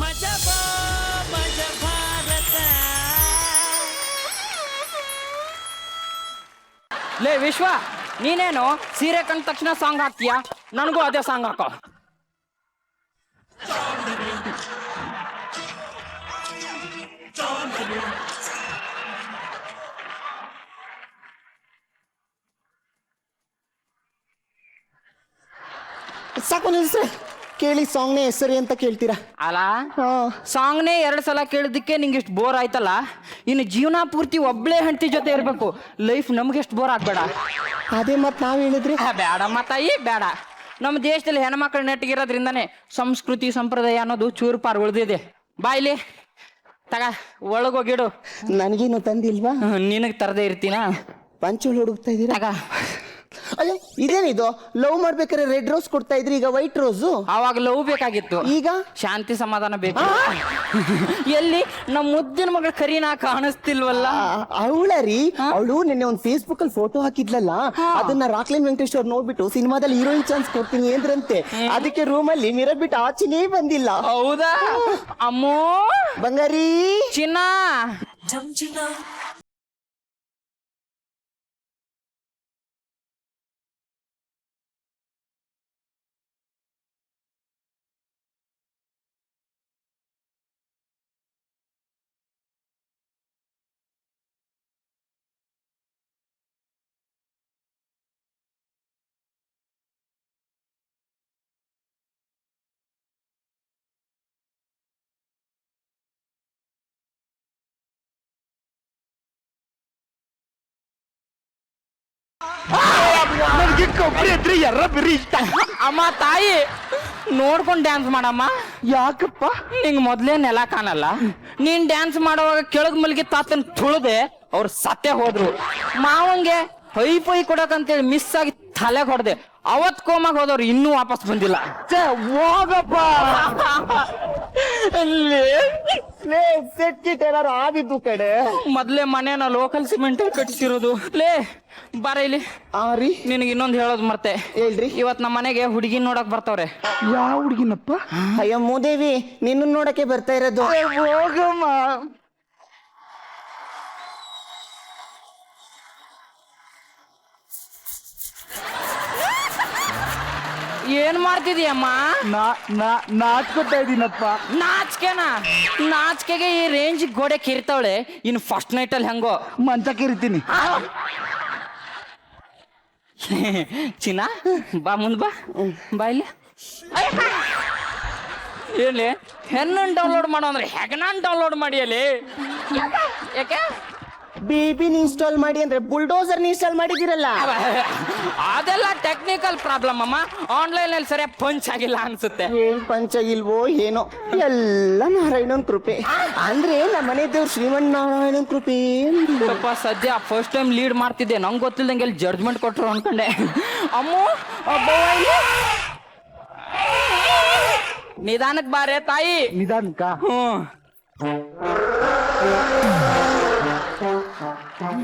ಮಜಬಾ ಮಜ ಭಾರತ. ಲೇ ವಿಶ್ವ, ನೀನೇನು ಸೀರೆ ಕಂಡ ತಕ್ಷಣ ಸಾಂಗ್ ಹಾಕ್ತೀಯಾ? ನನಗೂ ಅದೇ ಸಾಂಗ್ ಹಾಕೋ. ಸಾಕು ನಿಲ್ಸ್ರೆ. ಕೇಳಿ ಸಾಂಗ್ನೇ ಹೆಸರಿ ಅಂತ ಕೇಳ್ತೀರಾ? ಅಲ್ಲ, ಸಾಂಗ್ನೇ 2 ಸಲ ಕೇಳಿದ್ದಕ್ಕೆ ನಿಂಗೆ ಇಷ್ಟು ಬೋರ್ ಆಯ್ತಲ್ಲ. ಇನ್ನು ಜೀವನ ಪೂರ್ತಿ ಒಬ್ಳೆ ಹೆಂಡತಿ ಜೊತೆ ಇರಬೇಕು. ಲೈಫ್ ನಮ್ಗೆ ಎಷ್ಟು ಬೋರ್ ಆಗ್ಬೇಡ. ಅದೇ ಮತ್ತೆ ನಾವು ಹೇಳಿದ್ರಿ ಬೇಡಮ್ಮ ತಾಯಿ, ಬೇಡ. ನಮ್ಮ ದೇಶದಲ್ಲಿ ಹೆಣ್ಮಕ್ಳು ನೆಟ್ಟಿಗಿರೋದ್ರಿಂದಾನೆ ಸಂಸ್ಕೃತಿ ಸಂಪ್ರದಾಯ ಅನ್ನೋದು ಚೂರು ಪಾರು ಉಳಿದಿದೆ. ಬಾಯ್ಲಿ ತಗ, ಒಳಗೋಗಿಡು. ನನಗೇನು ತಂದಿಲ್ವಾ? ನಿನಗೆ ತರದೇ ಇರ್ತೀನ. ಪಂಚುಳು ಹುಡುಕ್ತಾ ಇದೀರಾ? ತಗ. ಅಯ್ಯೋ, ಇದೇನಿದು? ಲವ್ ಮಾಡ್ಬೇಕಾದ್ರೆ ರೆಡ್ ರೋಸ್ ಕೊಡ್ತಾ ಇದ್ರಿ, ಈಗ ವೈಟ್ ರೋಸು. ಆವಾಗ ಲವ್ ಬೇಕಾಗಿತ್ತು, ಈಗ ಶಾಂತಿ ಸಮಾಧಾನ ಬೇಕು. ಎಲ್ಲಿ ನಮ್ಮ ಮುದ್ದಿನ ಮಗಳ ಕರೀನಾ ಕಾಣಿಸ್ತಿಲ್ವಲ್ಲ? ಅವಳ ರೀ, ಅವಳು ನಿನ್ನೆ ಒಂದು ಫೇಸ್ಬುಕ್ ಅಲ್ಲಿ ಫೋಟೋ ಹಾಕಿದ್ಲಲ್ಲ, ಅದನ್ನ ರಾಕ್ಲೈನ್ ವೆಂಕಟೇಶ್ ಅವ್ರು ನೋಡ್ಬಿಟ್ಟು ಸಿನಿಮಾದಲ್ಲಿ ಹೀರೋಯಿನ್ ಚಾನ್ಸ್ ಕೊಡ್ತೀನಿ ಅಂದ್ರಂತೆ. ಅದಕ್ಕೆ ರೂಮ್ ಅಲ್ಲಿ ಮಿರರ್ ಬಿಟ್ಟು ಆಚೆನೇ ಬಂದಿಲ್ಲ. ಹೌದಾ? ಅಮ್ಮೋ ಬಂಗಾರಿ ಚಿನ್ನ. ನನಗೆ ಕೊಬ್ಬರಿ ಅಂದ್ರೆ ಎರ್ರ ಬಿರಿ ಇಷ್ಟ. ಅಮ್ಮ ತಾಯಿ, ನೋಡ್ಕೊಂಡು ಡ್ಯಾನ್ಸ್ ಮಾಡಮ್ಮ. ಯಾಕಪ್ಪ? ನಿಂಗೆ ಮೊದ್ಲೇ ನೆಲ ಕಾಣಲ್ಲ. ನೀನ್ ಡ್ಯಾನ್ಸ್ ಮಾಡುವಾಗ ಕೆಳಗ್ ಮಲ್ಗಿ ತಾತನ್ ತುಳಿದೆ ಅವ್ರು ಸತ್ತೇ ಹೋದ್ರು. ಮಾವಂಗೆ ಹೈ ಕೊಡಕಂತೇಳಿ ಮಿಸ್ ಆಗಿ ತಲೆಗೆ ಹೊಡೆದೆ. ಅವತ್ ಕೋಮಾಗ ಹೋದವ್ರು ಇನ್ನೂ ವಾಪಸ್ ಬಂದಿಲ್ಲ. ಹೋಗಪ್ಪ. ಸೆಟ್ ಗಿಟ್ ಏನಾರು ಆದಿದ್ದು ಕಡೆ. ಮೊದ್ಲೇ ಮನೇನ ಲೋಕಲ್ ಸಿಮೆಂಟ್ ಕಟ್ಟಿಸಿರೋದು. ಲೇ ಬಾರ ಇಲ್ಲಿ. ರೀ, ನಿನಗೆ ಇನ್ನೊಂದು ಹೇಳೋದು ಮರ್ತೆ. ಹೇಳ್ರಿ. ಇವತ್ ನಮ್ಮ ಮನೆಗೆ ಹುಡುಗಿ ನೋಡಕ್ ಬರ್ತವ್ರೆ. ಯಾವ ಹುಡುಗಿನಪ್ಪ? ಅಯ್ಯ ಮೂದೇವಿ, ನಿನ್ನ ನೋಡಕ್ಕೆ ಬರ್ತಾ ಇರೋದು. ಹೋಗಮ್ಮ. ಏನ್ ಮಾಡ್ತಿದೀಯಮ್ಮ? ನಾಚ್ಕೊತಾ ಇದೀನಪ್ಪ. ನಾಚಿಕೆನಾ? ನಾಚಿಕೆಗೆ ಈ ರೇಂಜ್ ಗೋಡೆ ಕಿರಿತಾವಳೆ. ಇನ್ನು ಫಸ್ಟ್ ನೈಟ್ ಅಲ್ಲಿ ಹೆಂಗೋ ಮಂಚ ಕಿರಿತೀನಿ. ಚಿನ್ನ ಬಾ, ಮುಂದ್ ಬಾ. ಬಾ ಇಲ್ಲಿ. ಹೇಳಿ, ಹೆಣ್ಣನ್ ಡೌನ್ಲೋಡ್ ಮಾಡೋ ಅಂದ್ರೆ ಹೆಗನನ್ ಡೌನ್ಲೋಡ್ ಮಾಡಿ ಅಲ್ಲಿ. ಯಾಕೆ? ಬೇಬಿನ ಇನ್ಸ್ಟಾಲ್ ಮಾಡಿ ಅಂದ್ರೆ ಬುಲ್ಡೋಸರ್ ಇನ್ಸ್ಟಾಲ್ ಮಾಡಿದಿರಲ್ಲ. ಅದೆಲ್ಲ ಟೆಕ್ನಿಕಲ್ ಪ್ರಾಬ್ಲಮ್ ಅಮ್ಮ. ಆನ್ಲೈನ್ ಅಲ್ಲಿ ಸರಿಯಾಗಿ ಪಂಚ್ ಆಗಿಲ್ಲ ಅನ್ಸುತ್ತೆ. ಏನ್ ಪಂಚ ಇಲ್ವೋ ಏನೋ, ಎಲ್ಲ ನಾರಾಯಣನ್ ಕೃಪೆ. ಅಂದ್ರೆ ನಮ್ಮ ಮನೆ ದೇವ್ರು ಶ್ರೀಮನ್ನಾರಾಯಣನ್ ಕೃಪೆ. ಸ್ವಲ್ಪ ಸದ್ಯ ಫಸ್ಟ್ ಟೈಮ್ ಲೀಡ್ ಮಾಡ್ತಿದ್ದೆ, ನಂಗೆ ಗೊತ್ತಿಲ್ದಂಗೆ ಎಲ್ಲಿ ಜಡ್ಜ್ಮೆಂಟ್ ಕೊಟ್ರು ಅನ್ಕೊಂಡೆ. ಅಮ್ಮು ನಿಧಾನಕ್ ಬಾರೆ ತಾಯಿ. ನಿಧಾನಕ್ಕ.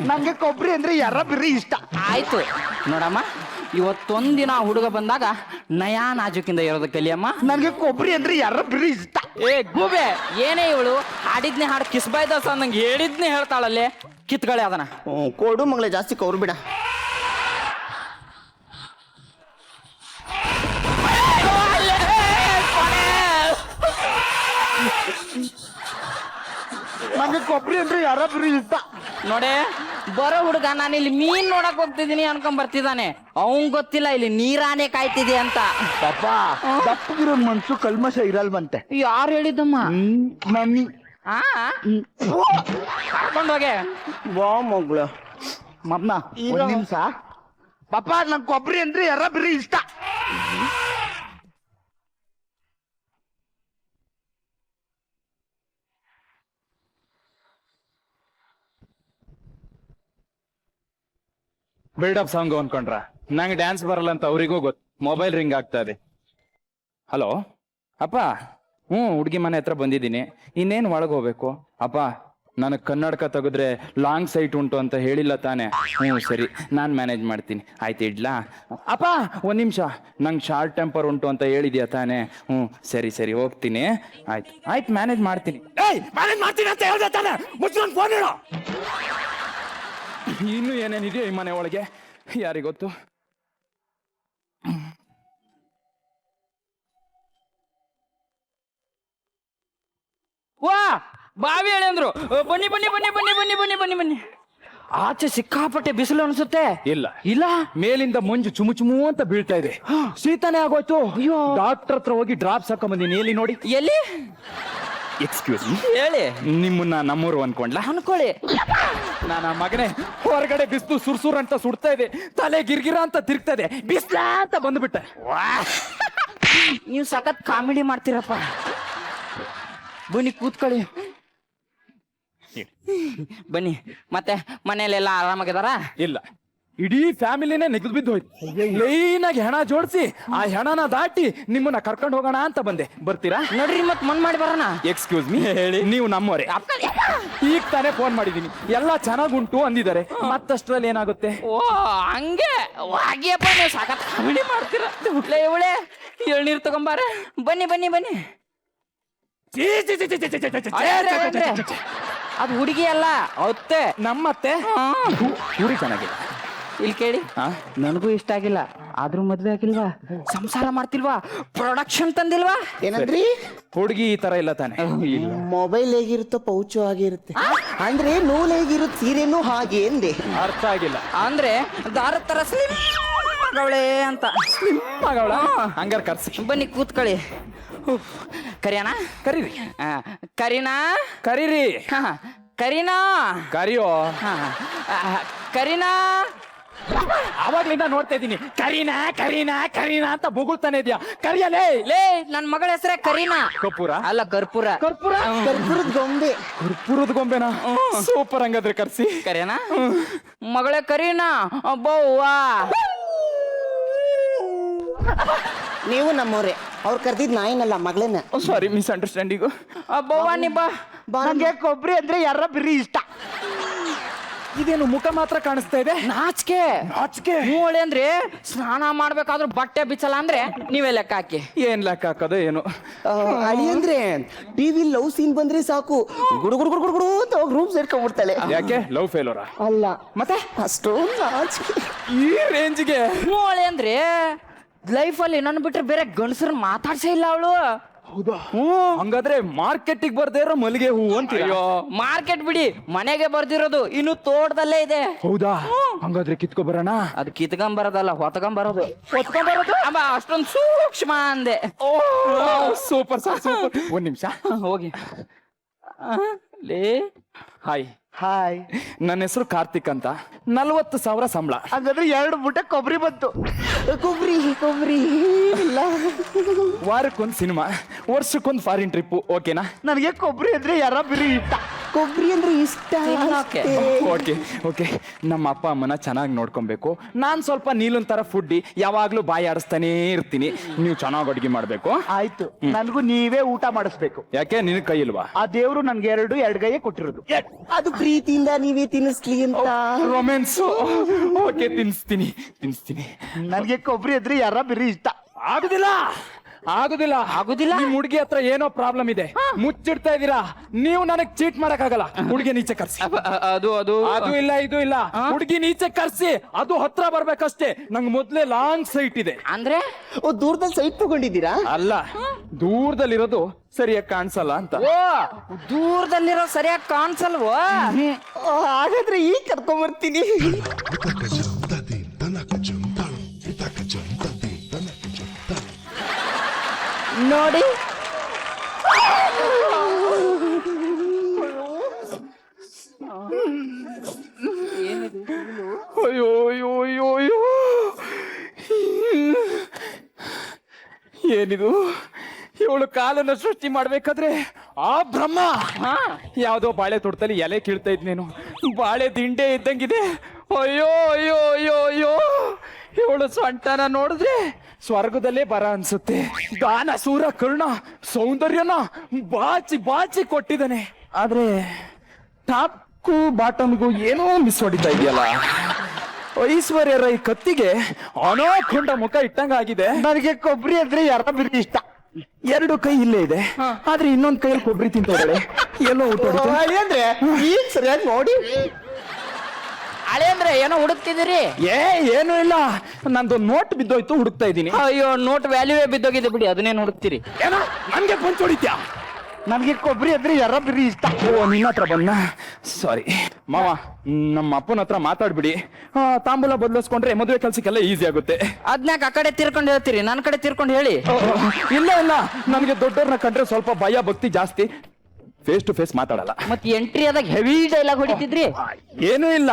ನಂಗೆ ಕೊಬ್ಬರಿ ಅಂದ್ರೆ ಎರ್ರ ಬಿರಿ ಇಷ್ಟ. ಆಯ್ತು ನೋಡಮ್ಮ, ಇವತ್ತೊಂದಿನ ಹುಡುಗ ಬಂದಾಗ ನಯಾ ನಾಜುಕಿಂದ ಇರೋದು ಕಲಿಯಮ್ಮ. ನನ್ಗೆ ಕೊಬ್ಬರಿ ಅಂದ್ರೆ ಎರ್ರ ಬಿರಿ ಇಷ್ಟ. ಏ ಗೂಬೆ, ಏನೇ ಇವಳು ಹಾಡಿದ್ನೆ ಹಾಡು ಕಿಸ್ಬಾಯ್ ದಾಸ ನಂಗೆ ಹೇಳಿದ್ನೆ ಹೇಳ್ತಾಳಲ್ಲೇ. ಕಿತ್ಗಳೇ ಅದನ್ನ. ಕೊಡು ಮಗಳೇ, ಜಾಸ್ತಿ ಕೌರು ಬಿಡ. ನಂಗೆ ಕೊಬ್ಬರಿ ಅಂದ್ರೆ ಎರ್ರ ಬಿರಿ ಇಷ್ಟ. ನೋಡೆ, ಬರೋ ಹುಡುಗ ನಾನು ಇಲ್ಲಿ ಮೀನ್ ನೋಡಕ್ ಹೋಗ್ತಿದೀನಿ ಅನ್ಕೊಂಡ್ ಬರ್ತಿದ್ದಾನೆ. ಅವಂಗ್ ಗೊತ್ತಿಲ್ಲ ಇಲ್ಲಿ ನೀರಾನೆ ಕಾಯ್ತಿದೆ ಅಂತ. ಪಾಪ, ದಪ್ಪಗಿರೋ ಮನ್ಸು ಕಲ್ಮಶ ಇರಲ್ವಂತೆ. ಯಾರು ಹೇಳಿದ್ದಮ್ಮ? ಮಮ್ಮಿ. ಕರ್ಕೊಂಡೋಗೆ ಬಾ ಮಗಳು. ಮಮ್ಮ ಒಂದ್ ನಿಮಿಷ. ಪಾಪ, ನಂಗೆ ಕೊಬ್ಬರಿ ಅಂದ್ರೆ ಎರ್ರ ಬಿರಿ ಇಷ್ಟ. ಬಿಲ್ಡಪ್ ಸಾಂಗ್ ಅನ್ಕೊಂಡ್ರ? ನಂಗೆ ಡ್ಯಾನ್ಸ್ ಬರಲ್ಲ ಅಂತ ಅವರಿಗೂ ಗೊತ್ತು. ಮೊಬೈಲ್ ರಿಂಗ್ ಆಗ್ತಾ ಇದೆ. ಹಲೋ ಅಪ್ಪ, ಹುಡುಗಿ ಮನೆ ಹತ್ರ ಬಂದಿದ್ದೀನಿ. ಇನ್ನೇನು ಒಳಗೆ ಹೋಗ್ಬೇಕು ಅಪ್ಪ? ನನಗ್ ಕನ್ನಡಕ ತೆಗೆದ್ರೆ ಲಾಂಗ್ ಸೈಟ್ ಉಂಟು ಅಂತ ಹೇಳಿಲ್ಲ ತಾನೆ? ಹ್ಞೂ ಸರಿ, ನಾನ್ ಮ್ಯಾನೇಜ್ ಮಾಡ್ತೀನಿ. ಆಯ್ತು, ಇಡ್ಲಾ? ಅಪ್ಪ ಒಂದ್ ನಿಮಿಷ, ನಂಗೆ ಶಾರ್ಟ್ ಟೆಂಪರ್ ಉಂಟು ಅಂತ ಹೇಳಿದ್ಯಾ ತಾನೆ? ಹ್ಞೂ ಸರಿ ಸರಿ, ಹೋಗ್ತೀನಿ. ಆಯ್ತು ಮ್ಯಾನೇಜ್ ಮಾಡ್ತೀನಿ. ಮ್ಯಾನೇಜ್ ಮಾಡ್ತೀನಿ ಅಂತ ಹೇಳ್ದೆ ತಾನೆ? ಮುಚ್ಕೊಂಡು ಫೋನ್ ಹೇಳೋ. ಇನ್ನು ಏನೇನಿದೆಯೋ ಈ ಮನೆ ಒಳಗೆ ಯಾರಿಗೊತ್ತು. ವಾ, ಬಾವಿ ಹೇಳಿ ಅಂದ್ರು. ಬನ್ನಿ ಬನ್ನಿ ಬನ್ನಿ ಬನ್ನಿ ಬನ್ನಿ ಬನ್ನಿ ಬನ್ನಿ ಬನ್ನಿ. ಆಚೆ ಸಿಕ್ಕಾಪಟ್ಟೆ ಬಿಸಿಲು ಅನ್ಸುತ್ತೆ. ಇಲ್ಲ ಇಲ್ಲ, ಮೇಲಿಂದ ಮಂಜು ಚುಮು ಚುಮು ಅಂತ ಬೀಳ್ತಾ ಇದೆ. ಶೀತನೇ ಆಗೋಯ್ತು. ಅಯ್ಯೋ, ಡಾಕ್ಟರ್ ಹತ್ರ ಹೋಗಿ ಡ್ರಾಪ್ಸ್ ಹಾಕೊಂಬಂದಿನಿ. ಎಲ್ಲಿ ನೋಡಿ. ಎಲ್ಲಿ? ಎಕ್ಸ್ಕ್ಯೂಸ್ ಮೀ, ಹೇಳಿ. ನಿಮ್ಮನ್ನ ನಮ್ಮೂರು ಅನ್ಕೊಂಡ್ಲಾ? ಅನ್ಕೊಳ್ಳಿ. ನಾನ ಮಗನೇ, ಹೊರಗಡೆ ಬಿಸ್ಲು ಸುರ್ಸುರ್ ಅಂತ ಸುಡ್ತಾ ಇದೆ, ತಲೆ ಗಿರ್ಗಿರ ಅಂತ ತಿರ್ಗ್ತಾ ಇದೆ, ಬಿಸ್ಲಾ ಅಂತ ಬಂದ್ಬಿಟ್ಟೆ. ನೀವು ಸಖತ್ ಕಾಮಿಡಿ ಮಾಡ್ತೀರಪ್ಪ. ಬನ್ನಿ ಕೂತ್ಕೊಳ್ಳಿ. ಬನ್ನಿ. ಮತ್ತೆ ಮನೇಲೆಲ್ಲ ಆರಾಮಾಗಿದಾರ? ಇಲ್ಲ, ಇಡೀ ಫ್ಯಾಮಿಲಿನೇ ನೆಗೆದು ಬಿದ್ದು ಹೋಯ್ತು. ಲೈನ್ ಆಗಿ ಹೆಣ ಜೋಡಿಸಿ ಆ ಹೆಣನ ದಾಟಿ ನಿಮ್ಮನ್ನ ಕರ್ಕೊಂಡು ಹೋಗೋಣ ಅಂತ ಬಂದೆ. ಬರ್ತೀರಾ? ನೋಡ್ರಿ, ಮತ್ ಮನ್ ಮಾಡಿ ಬರೋಣ. ಎಕ್ಸ್ಕ್ಯೂಸ್ ಮೀ, ಹೇಳಿ. ನೀವು ನಮ್ಮವರೇ? ಈಗ ತಾನೇ ಫೋನ್ ಮಾಡಿದೀನಿ, ಎಲ್ಲ ಚೆನ್ನಾಗುಂಟು ಅಂದಿದ್ದಾರೆ. ಮತ್ತಷ್ಟ್ರಲ್ಲಿ ಏನಾಗುತ್ತೆ? ಓ ಹಂಗೆ ಆಗಿಯಪ್ಪ, ನೀವು ಸಖತ್ ಕಾಮಿಡಿ ಮಾಡ್ತೀರ. ಇವಳೆ ಎಳ್ನೀರ್ ತಗೊಂಬಾರ. ಬನ್ನಿ ಬನ್ನಿ ಬನ್ನಿ. ಅದು ಹುಡುಗಿ ಅಲ್ಲ, ಅವತ್ತೆ ನಮ್ಮತ್ತೆ. ಹುಡುಗಿ ಚೆನ್ನಾಗಿಲ್ಲ. ಇಲ್ಲಿ ಕೇಳಿ, ನನಗೂ ಇಷ್ಟ ಆಗಿಲ್ಲ, ಆದ್ರೂ ಮದ್ವೆ ಆಗಿಲ್ವಾ? ಸಂಸಾರ ಮಾಡ್ತಿಲ್ವಾ? ಪ್ರೊಡಕ್ಷನ್ ತಂದಿಲ್ವಾ? ಏನಂದ್ರಿ? ಹುಡುಗಿ ಈ ತರ ಇಲ್ಲ ತಾನೆ? ಮೊಬೈಲ್ ಹೇಗಿರುತ್ತೋ ಪೌಚು ಆಗಿರುತ್ತೆ. ಅಂದ್ರೆ ನೂಲ್ ಹೇಗಿರುತ್ತೆ ಸೀರೆನೂ ಹಾಗೆ ಎಂದೆ. ಅರ್ಥ ಆಗಿಲ್ಲ. ಅಂದ್ರೆ ದಾರ ತರ ಸ್ಲಿಮ್ ಮಗಳೇ ಅಂತ. ಮಗಳ? ಹಂಗಾರ ಕರ್ಸಿ. ಬನ್ನಿ ಕೂತ್ಕೊಳ್ಳಿ. ಕರಿಯಾಣ? ಕರೀರಿ. ಕರೀನಾ? ಕರೀರಿ. ಕರೀನಾ? ಕರಿಯೋ. ಕರೀನಾ? ಅವಾಗ್ಲಿಂದ ನೋಡ್ತಾ ಇದ್ದೀನಿ, ಕರೀನಾ ಕರೀನಾ ಕರೀನಾ ಅಂತ ಬೊಗಳ್ತಾನೆ ಇದೆಯಾ. ಕರಿಯಲೇ. ಲೇ, ನನ್ ಮಗಳ ಹೆಸರೇ ಕರೀನಾ. ಕರ್ಪೂರ ಅಲ್ಲ, ಕರ್ಪೂರ. ಕರ್ಪೂರ? ಕರ್ಪೂರದ ಗೊಂಬೆ. ಕರ್ಪೂರದ ಗೊಂಬೆನಾ? ಸೂಪರ್. ಹಂಗಾದ್ರೆ ಕರ್ಸಿ. ಕರಿಯಾಣ? ಮಗಳೇ ಕರೀನಾ? ಅಬ್ಬವ್ವಾ, ನೀವು ನಮ್ಮವ್ರೆ. ಅವ್ರು ಕರ್ದಿದ್ ನಾಯಿನಲ್ಲ, ಮಗಳನ್ನ. ಸಾರಿ, ಮಿಸ್ ಅಂಡರ್ಸ್ಟ್ಯಾಂಡಿಂಗು. ಅಬ್ಬವ್ವ, ನೀ ಬಾ. ನಂಗೆ ಕೊಬ್ಬರಿ ಅಂದ್ರೆ ಯಾರ ಬಿರಿ ಇಷ್ಟ. ಇದೇನು ಮುಖ ಮಾತ್ರ ಕಾಣಿಸ್ತಾ ಇದೆ? ನಾಚಿಕೆ. ನಾಚಿಕೆ? ಮೂಳೆ ಅಂದ್ರೆ ಸ್ನಾನ ಮಾಡ್ಬೇಕಾದ್ರೂ ಬಟ್ಟೆ ಬಿಚ್ಚಲ್ಲ ಅಂದ್ರೆ ನೀವೇ ಲೆಕ್ಕ ಹಾಕಿ. ಏನ್ ಲೆಕ್ಕ ಹಾಕೋದು ಏನು? ಅಳಿ ಅಂದ್ರೆ ಟಿವಿ ಲವ್ ಸೀನ್ ಬಂದ್ರೆ ಸಾಕು, ಗುಡು ಗುಡು ಗುಡು ಗುಡು ಗುಡು ಅಂತ ಹೋಗಿ ರೂಮ್ ಸೇರ್ಕೊಂಡ್ಬಿಡ್ತಾಳೆ. ಯಾಕೆ? ಲವ್ ಫೇಲೋರಾ? ಅಲ್ಲ, ಮತ್ತೆ ಅಷ್ಟೊಂದು ನಾಚಿಕೆ. ಈ ರೇಂಜ್ಗೆ? ಮೂಳೆ ಅಂದ್ರೆ ಲೈಫಲ್ಲಿ ನನ್ನ ಬಿಟ್ರೆ ಬೇರೆ ಗಂಡಸರು ಮಾತಾಡ್ಸೇ ಇಲ್ಲ ಅವಳು. ಹೌದಾ? ಹಂಗಾದ್ರೆ ಮಾರ್ಕೆಟಿಗೆ ಬರ್ದೇ ಇರೋ ಮಲ್ಲಿಗೆ ಹೂ ಅಂತ. ಅಯ್ಯೋ, ಮಾರ್ಕೆಟ್ ಬಿಡಿ, ಮನೆಗೆ ಬರ್ದಿರೋದು ಇನ್ನು ತೋಟದಲ್ಲೇ ಇದೆ. ಹೌದಾ? ಹಂಗಾದ್ರೆ ಕಿತ್ಕೊ ಬರೋಣ. ಅದು ಕಿತ್ಕೊಂಬರೋದಲ್ಲ, ಹೊತ್ಕೊಂಬರೋದು. ಹೊತ್ಕೊಂಬರೋದು ಅಷ್ಟೊಂದು ಸೂಕ್ಷ್ಮ ಅಂದೆ. Super sir, super. ಒಂದ್ ನಿಮಿಷ ಹೋಗಿ. ಲೇ, ಹಾಯ್. ಹಾಯ್, ನನ್ನ ಹೆಸರು ಕಾರ್ತಿಕ್ ಅಂತ. 40,000 ಸಂಬಳ. ಹಾಗಾದ್ರೆ 2 ಬುಟ್ಟ ಕೊಬ್ಬರಿ ಬಂತು. ಕೊಬ್ಬರಿ ಕೊಬ್ಬರಿ ಇಲ್ಲ. ವಾರಕ್ಕೊಂದು ಸಿನಿಮಾ, ವರ್ಷಕ್ಕೊಂದು ಫಾರಿನ್ ಟ್ರಿಪ್. ಓಕೆನಾ? ನನಗೆ ಕೊಬ್ಬರಿ ಅಂದ್ರೆ ಯಾರ ಬಿರಿ ಇಷ್ಟ. ಕೊಬ್ಬರಿ ಅಂದ್ರೆ ಇಷ್ಟ. Okay okay. ನಮ್ಮ ಅಪ್ಪ ಅಮ್ಮನ ಚೆನ್ನಾಗಿ ನೋಡ್ಕೊಬೇಕು. ನಾನ್ ಸ್ವಲ್ಪ ನೀಲನ್ ತರ ಫುಡ್ಡಿ, ಯಾವಾಗ್ಲೂ ಬಾಯಿ ಆಡಿಸ್ತಾನೇ ಇರ್ತೀನಿ. ನೀವು ಚೆನ್ನಾಗಿ ಅಡುಗೆ ಮಾಡ್ಬೇಕು. ಆಯ್ತು, ನನಗೂ ನೀವೇ ಊಟ ಮಾಡಿಸ್ಬೇಕು. ಯಾಕೆ? ನಿನ್ ಕೈ ಇಲ್ವಾ? ಆ ದೇವ್ರು ನನ್ಗೆ ಎರಡು ಗೈಯೇ ಕೊಟ್ಟಿರೋದು. ಅದು ಪ್ರೀತಿಯಿಂದ ನೀವೇ ತಿನ್ನಿಸ್ಲಿ ಅಂತ. ರೊಮ್ಯಾನ್ಸ್. ಓಕೆ, ತಿನ್ಸ್ತೀನಿ ತಿನ್ಸ್ತೀನಿ. ನನಗೆ ಕೊಬ್ಬರಿ ಅಂದ್ರೆ ಯಾರ ಬಿರಿ ಇಷ್ಟ. ಆಗುದಿಲ್ಲ ಆಗುದಿಲ್ಲ ಆಗುದಿಲ್ಲ. ನಿಮ್ ಹುಡುಗಿ ಹತ್ರ ಏನೋ ಪ್ರಾಬ್ಲಮ್ ಇದೆ, ಮುಚ್ಚಿಡ್ತಾ ಇದೀರಾ. ನೀವು ನನಗ್ ಚೀಟ್ ಮಾಡಕ್ ಆಗಲ್ಲ. ಹುಡುಗಿ ನೀಚೆ ಕರ್ಸಿ. ಅದು ಅದು ಅದು ಇಲ್ಲ, ಇದು ಇಲ್ಲ. ಹುಡುಗಿ ನೀಚೆ ಕರ್ಸಿ, ಅದು ಹತ್ರ ಬರ್ಬೇಕಷ್ಟೇ. ನಂಗೆ ಮೊದ್ಲೇ ಲಾಂಗ್ ಸೈಟ್ ಇದೆ. ಅಂದ್ರೆ ಓ, ದೂರದಲ್ಲಿ ಸೈಟ್ ತಗೊಂಡಿದ್ದೀರಾ? ಅಲ್ಲ, ದೂರದಲ್ಲಿರೋದು ಸರಿಯಾಗಿ ಕಾಣಿಸಲ್ಲ ಅಂತ. ಓ, ದೂರದಲ್ಲಿರೋ ಸರಿಯಾಗಿ ಕಾಣಿಸಲ್ವೋ? ಹಾಗಾದ್ರೆ ಈಗ ಕರ್ಕೊಂಬರ್ತೀನಿ. ನೋಡಿ, ಅಯ್ಯೋ ಅಯ್ಯೋ ಅಯ್ಯೋ ಅಯ್ಯೋ, ಏನಿದು? ಇವಳು ಕಾಲನ್ನ ಸೃಷ್ಟಿ ಮಾಡ್ಬೇಕಾದ್ರೆ ಆ ಬ್ರಹ್ಮ ಯಾವ್ದೋ ಬಾಳೆ ತೋಟದಲ್ಲಿ ಎಲೆ ಕೀಳ್ತಾ ಇದ್ನೇನು, ಬಾಳೆ ದಿಂಡೆ ಇದ್ದಂಗಿದೆ. ಅಯ್ಯೋ ಅಯ್ಯೋ ಅಯ್ಯೋ ಅಯ್ಯೋ, ಇವಳು ಸೊಂಟನ ನೋಡಿದ್ರೆ ಸ್ವರ್ಗದಲ್ಲೇ ಬರ ಅನ್ಸುತ್ತೆ. ಗಾನ ಸೂರ ಕರ್ಣ ಸೌಂದರ್ಯನ ಬಾಚಿ ಬಾಚಿ ಕೊಟ್ಟಿದ್ದಾನೆ. ಆದ್ರೆ ಟಾಪ್ಗೂ ಬಾಟಮ್ಗೂ ಏನೋ ಮಿಸ್ ಹೊಡಿತಾ ಇದೆಯಲ್ಲ. ಐಶ್ವರ್ಯ ರೈ ಕತ್ತಿಗೆ ಅನೋಕೊಂಡ ಮುಖ ಇಟ್ಟಂಗ ಆಗಿದೆ. ನನಗೆ ಕೊಬ್ಬರಿ ಅಂದ್ರೆ ಯಾರ ಬಿರಿ ಇಷ್ಟ. ಎರಡು ಕೈ ಇಲ್ಲೇ ಇದೆ, ಆದ್ರೆ ಇನ್ನೊಂದ್ ಕೈಯಲ್ಲಿ ಕೊಬ್ಬರಿ ತಿಂತೋಳೆ. ಎಲ್ಲೋ ಊಟ ಅಂದ್ರೆ ಈಗ ಸರಿಯಾಗಿ ನೋಡಿ. ಹಳೆ ಅಂದ್ರೆ ಏನೋ ಹುಡುಕ್ತಿದ್ದೀರಿ? ಏನು ಇಲ್ಲ, ನಂದು ನೋಟ್ ಬಿದ್ದೋಯ್ತು, ಹುಡುಕ್ತಾ ಇದ್ದೀನಿ. ಅಯ್ಯೋ, ನೋಟ್ ವ್ಯಾಲ್ಯೂವೇ ಬಿದ್ದೋಗಿದೆ ಬಿಡಿ, ಅದನ್ನೇನು ಹುಡುಕ್ತಿರಿ? ಏನೋ ನನ್ಗೆ ಪಂಚ್ ಹೊಡಿತ್ಯಾ? ನನಗೆ ಕೊಬ್ಬರಿ ಅಂದ್ರೆ ಯಾರ ಬಿರಿ ಇಷ್ಟ. ಓ, ನಿನ್ನ ಹತ್ರ ಬಂದ, ಸಾರಿ ಮಾವ. ನಮ್ಮ ಅಪ್ಪನ ಹತ್ರ ಮಾತಾಡ್ಬಿಡಿ, ತಾಂಬೂಲ ಬದಲಿಸ್ಕೊಂಡ್ರೆ ಮದುವೆ ಕೆಲ್ಸಕ್ಕೆಲ್ಲ ಈಸಿ ಆಗುತ್ತೆ. ಅದ್ನ್ಯಾಕ ಆ ಕಡೆ ತಿರ್ಕೊಂಡು ಹೇಳ್ತೀರಿ, ನನ್ನ ಕಡೆ ತಿರ್ಕೊಂಡು ಹೇಳಿ. ಇಲ್ಲ ಇಲ್ಲ, ನನಗೆ ದೊಡ್ಡವ್ರನ್ನ ಕಂಡ್ರೆ ಸ್ವಲ್ಪ ಭಯ ಭಕ್ತಿ ಜಾಸ್ತಿ, ಫೇಸ್ ಟು ಫೇಸ್ ಮಾತಾಡಲ್ಲ. ಮತ್ತೆ ಎಂಟ್ರಿ ಆದಾಗ ಹೆವಿ ಡೈಲಾಗ್ ಹೊಡಿತಿದ್ರಿ. ಏನೂ ಇಲ್ಲ,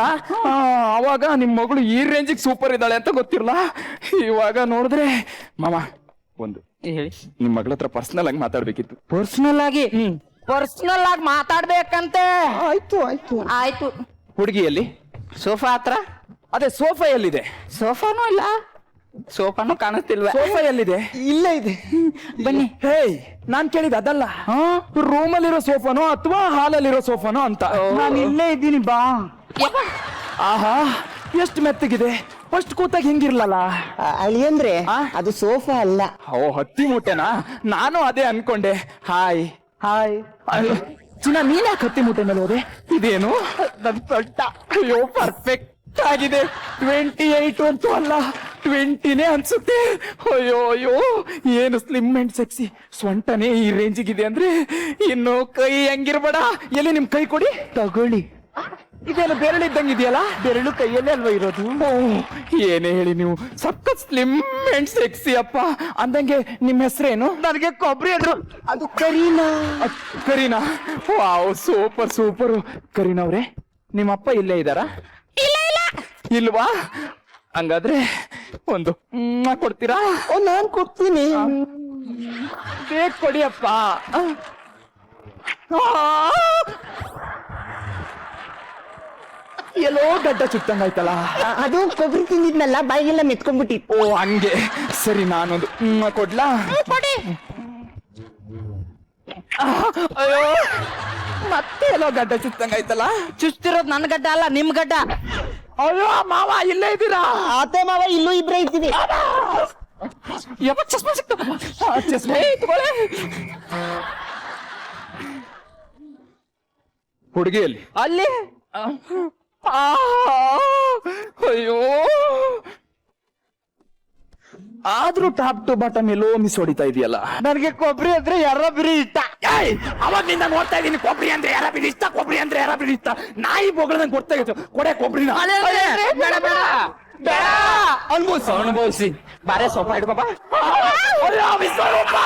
ಅವಾಗ ನಿಮ್ ಮಗಳು ಈ ರೇಂಜಿಗೆ ಸೂಪರ್ ಇದ್ದಾಳೆ ಅಂತ ಗೊತ್ತಿರಲ್ಲ. ಇವಾಗ ನೋಡಿದ್ರೆ ಮಾಮ, ಒಂದು ಹೇಳಿ. ನಿಮ್ ಮಗಳ ಹತ್ರ ಪರ್ಸನಲ್ ಆಗಿ ಮಾತಾಡ್ಬೇಕಿತ್ತು. ಪರ್ಸನಲ್ ಆಗಿ? ಪರ್ಸನಲ್ ಆಗಿ ಮಾತಾಡ್ಬೇಕಂತೆ. ಆಯ್ತು ಆಯ್ತು ಆಯ್ತು. ಹುಡುಗಿಯಲ್ಲಿ ಸೋಫಾ ಹತ್ರ? ಅದೇ ಸೋಫಾ ಎಲ್ಲಿದೆ? ಸೋಫಾನೂ ಇಲ್ಲ, ಸೋಫಾನು ಕಾಣಿಸ್ತಿಲ್ವ? ಸೋಫಾ ಎಲ್ಲಿದೆ? ಇಲ್ಲೇ ಇದೆ. ಬನ್ನಿ. ಹೇ, ನಾನ್ ಕೇಳಿದ ಅದಲ್ಲ, ರೂಮಲ್ಲಿರೋ ಸೋಫಾನೋ ಅಥವಾ ಹಾಲಲ್ಲಿರೋ ಸೋಫಾನೋ ಅಂತ. ನಾನು ಇಲ್ಲೇ ಇದ್ದೀನಿ, ಬಾ. ಆಹಾ, ಎಷ್ಟು ಮೆತ್ತಗಿದೆ. ಫಸ್ಟ್ ಕೂತಾಗ ಹಿಂಗಿರ್ಲಲ್ಲ. ಅಳಿಯಂದ್ರೆ ಅದು ಸೋಫಾ ಅಲ್ಲ. ಓ, ಹತ್ತಿ ಮೂಟೆನಾ? ನಾನು ಅದೇ ಅನ್ಕೊಂಡೆ. Hi hi. ಚಿನ್ನ, ನೀನ್ ಯಾಕೆ ಹತ್ತಿ ಮೂಟೆ ಮೇಲೆ ಹೋದೆ? ಇದೇನು? ನನ್ ಸೊಂಟ. ಅಯ್ಯೋ, ಪರ್ಫೆಕ್ಟ್ ಆಗಿದೆ. 28 ಅಂತೂ ಅಲ್ಲ, 20ನೇ ಅನ್ಸುತ್ತೆ. ಅಯ್ಯೋ ಅಯ್ಯೋ, ಏನು ಸ್ಲಿಮ್ ಅಂಡ್ ಸೆಕ್ಸಿ. ಸೊಂಟನೇ ಈ ರೇಂಜಿಗಿದೆ ಅಂದ್ರೆ ಇನ್ನು ಕೈ ಹೆಂಗಿರ್ಬೇಡ. ಎಲ್ಲಿ ನಿಮ್ ಕೈ ಕೊಡಿ, ತಗೊಳ್ಳಿ. ಇದೇನು ಬೆರಳು ಇದ್ದಂಗಿದೆಯಲ್ಲ? ಬೆರಳು ಕೈಯಲ್ಲೇ ಅಲ್ವಾ ಇರೋದು? ಓ, ಏನೇ ಹೇಳಿ ನೀವು, ಸಖತ್ ಸ್ಲಿಮ್ ಅಂಡ್ ಸೆಕ್ಸಿ ಅಪ್ಪ. ಅಂದಂಗೆ ನಿಮ್ಮ ಹೆಸರೇನು? ನನಗೆ ಕೊಬ್ಬರಿ ಅಂದ್ರು, ಅದು Kareena. Kareena? Wow, super super. Kareena ಅವ್ರೆ, ನಿಮ್ಮಪ್ಪ ಇಲ್ಲೇ ಇದ್ದಾರಾ? ಇಲ್ವಾ? ಹಂಗಾದ್ರೆ ಒಂದು ಕೊಡ್ತೀರಾ? ಓ, ನಾನ್ ಕೊಡ್ತೀನಿ. ಬೇಗ ಕೊಡಿ ಅಪ್ಪ. ಎಲ್ಲೋ ಗಡ್ಡ ಚುಟ್ಟಂಗಾಯ್ತಲ್ಲ. ಅದು ಕೊಬ್ಬರಿ ತಿಂದಿದ್ನಲ್ಲ, ಬಾಯಿಗೆಲ್ಲ ಮೆತ್ಕೊಂಡ್ಬಿಟ್ಟಿತ್ತು. ಓ, ಹಂಗೆ. ಸರಿ, ನಾನೊಂದು ಕೊಡ್ಲಾ? ಅಯ್ಯೋ, ಮತ್ತೆ ಎಲ್ಲೋ ಗಡ್ಡ ಚುಟ್ಟಂಗಾಯ್ತಲ್ಲ. ಚುಚ್ತಿರೋದು ನನ್ನ ಗಡ್ಡ ಅಲ್ಲ, ನಿಮ್ ಗಡ್ಡ. ಅಯ್ಯೋ ಮಾವ, ಇಲ್ಲೇ ಇದ್ದೀರಾ? ಅತ್ತೆ ಮಾವ ಇಲ್ಲೂ ಇಬ್ರೇ ಇದ್ದೀವಿ. ಯಾವಾಗ ಚಸ್ಮಾ ಸಿಕ್ತು? ಚಸ್ಮಾ ತಗೊಳ್ಳಿ. ಹುಡುಗಿಯಲ್ಲಿ ಅಲ್ಲಿ ಅಯ್ಯೋ, ಆದ್ರೂ ಟಾಪ್ ಟು ಬಾಟಮ್ ಎಲ್ಲೋ ಮಿಸ್ ಹೊಡಿತಾ ಇದೆಯಲ್ಲ. ನನಗೆ ಕೊಬ್ಬರಿ ಅಂದ್ರೆ ಯಾರ ಬಿರಿ ಇಷ್ಟ. ಅವಾಗಿಂದ ನೋಡ್ತಾ ಇದೀನಿ, ಕೊಬ್ಬರಿ ಅಂದ್ರೆ ಯಾರ ಬಿಡಿ ಇಷ್ಟ, ಕೊಬ್ಬರಿ ಅಂದ್ರೆ ಯಾರ ಬಿಡಿ ಇಷ್ಟ. ನಾಯಿ ಬೋಗಳಂಗೆ ಗೊತ್ತಾಗಿತ್ತು. ಕೊಡೆ ಕೊಬ್ಬರಿನ. ಬೇಡ ಬೇಡ ಬೇಡ, ಅನುಭವಿಸಿ. ಬಾರೆ ಸೋಫಾ ಇಡ್ಕೋ ಬಾ. ಅಯ್ಯೋ, ವಿಶ್ವರೂಪ.